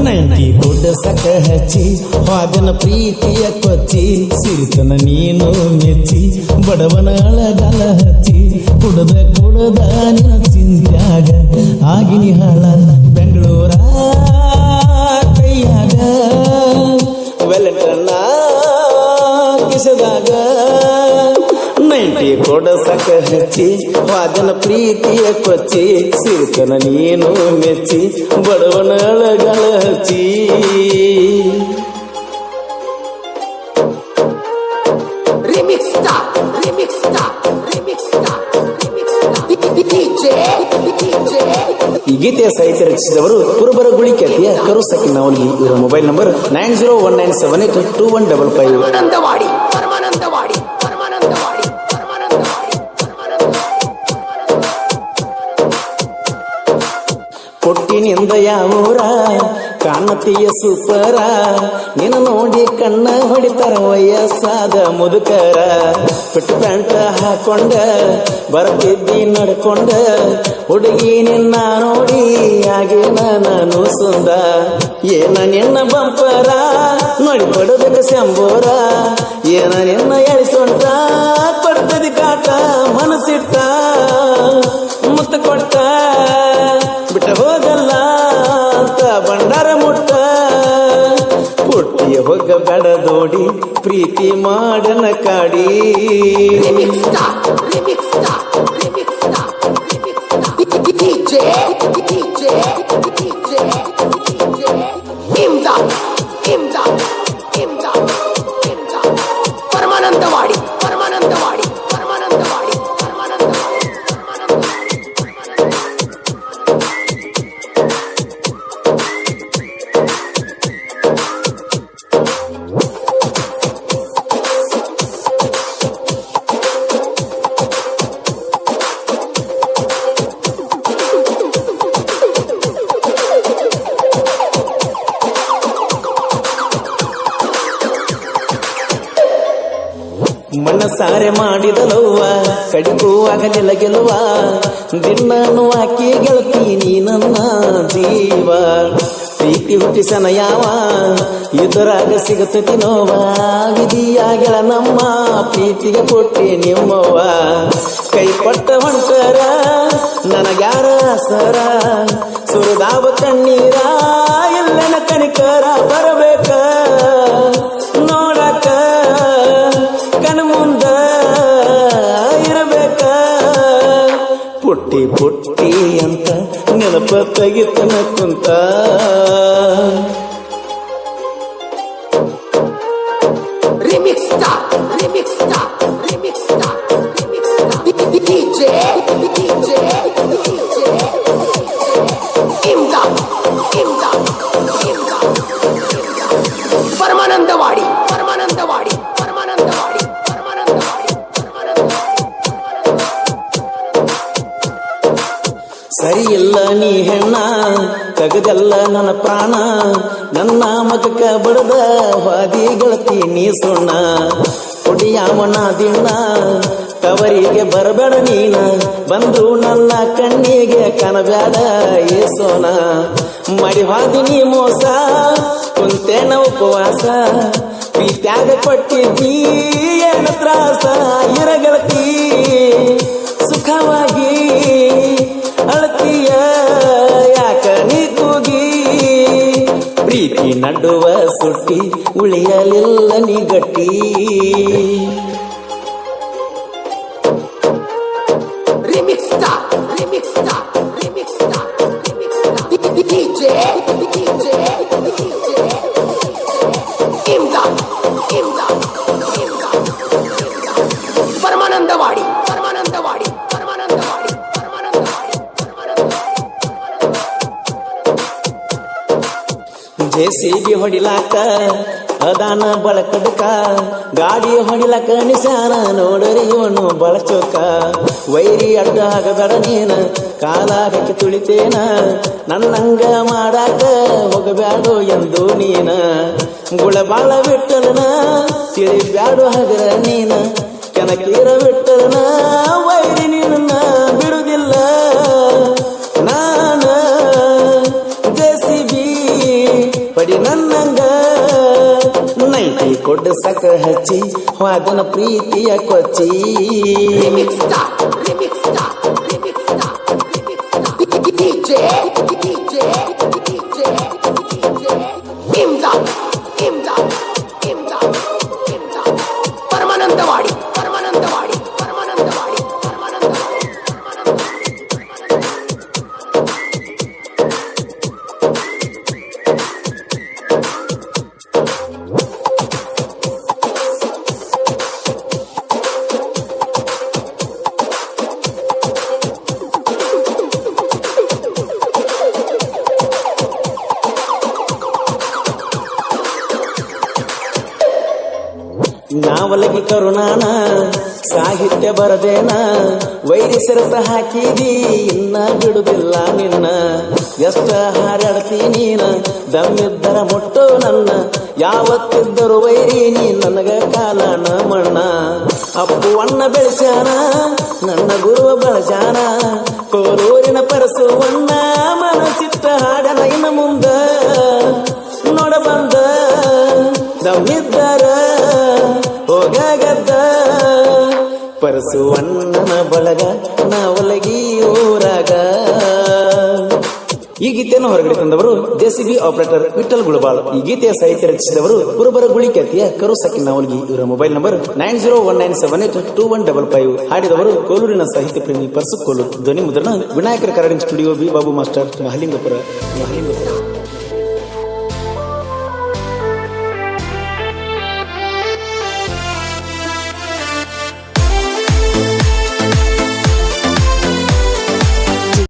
Ninety ಗುಡ್ಡ ಸಕ ಹಚ್ಚಿ ಹಾಗನ ಪ್ರೀತಿಯ ಕೊಚ್ಚಿ ಸಿರಿತನ ನೀನು ಮೆಚ್ಚಿ ಬಡವನ ಅಳಗಲ ಹಚ್ಚಿ ಕುಡದ ನಿನ್ನ ಚಿಂತ್ಯಾಗ ಆಗಿನಿ ಹಾಳ ಬೆಂಗಳೂರ ಕೈಯಾಗ ವೆಲಟನ್ನ ಕಿಸದಾಗ ನೈಂಟಿ ಕೊಡ ಸಕ ಹಚ್ಚಿ ವಾದನ ಪ್ರೀತಿಯ ಕೊಚ್ಚಿ ಸಿರಿತನ ನೀನು ಮೆಚ್ಚಿ ಬಡವನ ಅಳಗಲ ಹಚ್ಚಿ ಈ ಗೀತೆಯ ಸಾಹಿತ್ಯ ರಚಿಸಿದವರು ಕುರುಬರಗುಳಿ ಖ್ಯಾತಿಯ ಕರು ಸಕಿನ್ ಅವರಿಗೆ. ಇವರ ಮೊಬೈಲ್ ನಂಬರ್ 9019782155. ಕೊಟ್ಟಿನಿಂದ ಯಾವೂರ ಕಾಣತಿಯ ಸೂಪರ ನಿನ್ನ ನೋಡಿ ಕಣ್ಣ ಹೊಡಿತಾರ ವಯಸ್ಸಾದ ಮುದುಕರ. ಪೆಟ್ಟು ಪ್ಯಾಂಟ್ ಹಾಕೊಂಡ ಬರ್ತಿದ್ದಿ ನಡ್ಕೊಂಡ ಹುಡುಗಿ ನಿನ್ನ ನೋಡಿ ಆಗಿನ ನಾನು ಸುಂದ. ಏನ ನಿನ್ನ ಬಂಪರ ನೋಡಿ ಪಡಬೇಕ ಶಂಬೋರ, ಏನ ನಿನ್ನ ಎಳಿಸೊಂಟ ಕೊಡ್ತದಿ ಕಾಟ ಮನಸ್ಸಿಟ್ಟ ಮುತ್ತ ಕೊಟ್ಟ ಬಿಟ್ಟ ಹೋಗಲ್ಲ ಅಂತ ಬಂಡಾರ ಮುಟ್ಟ. ಪುಟ್ಟಿಯ ಹೊಗ್ಗ ಬೆಡದೋಡಿ ಪ್ರೀತಿ ಮಾಡನ ಕಾಡಿ. ಪರಮಾನಂದವಾಡಿ ಮನಸಾರೆ ಮಾಡಿದಲವ್ವ ಕಡಿಗೂ ಆಗಲಿಲ್ಲ ಗೆಲುವ. ದಿನಾನು ಆಕಿ ಗೆಳತೀನಿ ನನ್ನ ಜೀವ. ಪ್ರೀತಿ ಹುಟ್ಟಿಸನ ಯಾವ ಇದರಾಗ ಸಿಗತತಿ ನೋವ. ವಿಧಿಯಾಗಳ ನಮ್ಮ ಪ್ರೀತಿಗೆ ಕೊಟ್ಟಿ ನಿಮ್ಮವ್ವ. ಕೈ ಕೊಟ್ಟ ಹೊಂಟರ ನನಗ್ಯಾರ ಸರ ಸುರದಾವ ಕಣ್ಣೀರ ಎಲ್ಲನ ಕಣಿಕರ ಬರಬೇಕ ನೋಡಕ ಕಣ್ಮುಂದ ಇರಬೇಕ. ಪುಟ್ಟಿ ಪುಟ್ಟಿ ಅಂತ ನೆನಪ ತೆಗಿತನ ಕುಂತ. ಪರಮಾನಂದವಾಡಿ ಸರಿ ಇಲ್ಲ ನೀ ಹೆಣ್ಣ ತಗದಲ್ಲ ನನ್ನ ಪ್ರಾಣ. ನನ್ನ ಮಗಕ್ಕ ಬಡದ ವಾದಿ ಗೆಳತಿ ನೀ ಸುಣ್ಣ. ಕುಡಿಯಾಮಣ್ಣ ದಿನ ಕವರಿಗೆ ಬರಬೇಡ ನೀನ. ಬಂದು ನನ್ನ ಕಣ್ಣಿಗೆ ಕನಬ್ಯಾಡ ಏಸೋನ. ಮಾಡಿ ಹಾದಿ ನೀ ಮೋಸ ಕುಂತೇನ ಉಪವಾಸ. ಪ್ರೀತ್ಯಾಗ ಕೊಟ್ಟಿದ್ದೀ ಏನ ತ್ರಾಸ. ಇರಗೆಳತಿ ಸುಖವಾಗಿ ಅಳತಿಯ ಯಾಕ ನೀ ಕೂಗಿ. ಪ್ರೀತಿ ನಡುವ ಸುಟ್ಟಿ ಉಳಿಯಲಿಲ್ಲ ನೀ ಗಟ್ಟಿ. ಪರಮಾನಂದವಾಡಿ ಜೆಸಿಬಿ ಹೊಡಿಲಾಕ ಅದಾನ ಬಳಕಡ್ಕ. ಗಾಡಿ ಹೊಡಿಲಾಕ ನಿಶಾನ ನೋಡರಿ ಇವನು ಬಳಚೋಕ. ವೈರಿ ಅಡ್ಡ ಆಗಬೇಡ ನೀನ ಕಾಲ ಹಾಕಿ ತುಳಿತೇನ. ನನ್ನಂಗ ಮಾಡಾಕ ಹೋಗಬ್ಯಾಡು ಎಂದು ನೀನ. ಗುಳಬಾಳ ಬಿಟ್ಟಲನ ತಿಳಿಬ್ಯಾಡು ಹಗರ ನೀನ. ಕೆನಕೀರ ಬಿಟ್ಟಲನ ವೈರಿ ನಿನ್ನ ಬಿಡುದಿಲ್ಲ ನಾನ. ಜೆಸಿಬಿ ಪಡಿ ನನ್ನಂಗ ನೈಟಿ ಕೊಡ್ಡ ಸಕ ಹಚ್ಚಿ ವಾದನ ಪ್ರೀತಿಯ ಕೊಚ್ಚಿ Remix star, remix star, remix star, remix star. DJ, DJ, DJ, DJ. Imdad, Imdad, Imdad, Imdad. Paramanandawadi, Paramanandawadi, Paramanandawadi, Paramanandawadi, Paramanandawadi. ನಾವಲಗಿ ಕರುಣಾನ ಸಾಹಿತ್ಯ ಬರದೇನ ವೈರಿ ಸರತ ಹಾಕಿದಿ ಇನ್ನ ಬಿಡುದಿಲ್ಲ ನಿನ್ನ ಎಷ್ಟ ಹಾರಾಡ್ತಿ ನೀನ ದಮ್ಮಿದ್ದರ ಮುಟ್ಟೋ ನನ್ನ ಯಾವತ್ತಿದ್ದರು ವೈರಿ ನೀ ನನಗ ಕಾಲನ ಮಣ್ಣ ಅಪ್ಪು ಅಣ್ಣ ಬೆಳೆಸ್ಯಾನ ನನ್ನ ಗುರುವ ಬಳಸ್ಯಾನ ಕೋರೂರಿನ ಪರಸುವಣ್ಣ ಮನಸ್ಸಿಟ್ಟ ಹಾಡನ ಇನ್ನ ಮುಂದ ನೋಡ ಬಂದ ದಮ್ಮಿದ್ದರ ಹೋಗಗದ್ದ ಪರಸುವಣ್ಣನ ಬಳಗ ನಾವಲಗಿ ಊರಾಗ. ಈ ಗೀತೆಯನ್ನು ಹೊರಗಡೆ ತಂದವರು ಜೆಸಿಬಿ ಆಪರೇಟರ್ ವಿಠಲ್ ಗುಳಬಾಳ್. ಈ ಗೀತೆಯ ಸಾಹಿತ್ಯ ರಚಿಸಿದವರು ಕುರುಬರ ಗುಳಿ ಖ್ಯಾತಿಯ ಕರು ಸಕಿನ್ ನಾವಲ್ಗಿ. ಇವರ ಮೊಬೈಲ್ ನಂಬರ್ 9019782155. ಹಾಡಿದವರು ಕೋಲೂರಿನ ಸಾಹಿತ್ಯ ಪ್ರೇಮಿ ಪರಸು ಕೋಲೂರು. ಧ್ವನಿ ಮುದ್ರಣ ವಿನಾಯಕರ ಕರಡಿನ studio B Babu master Mahalingapura.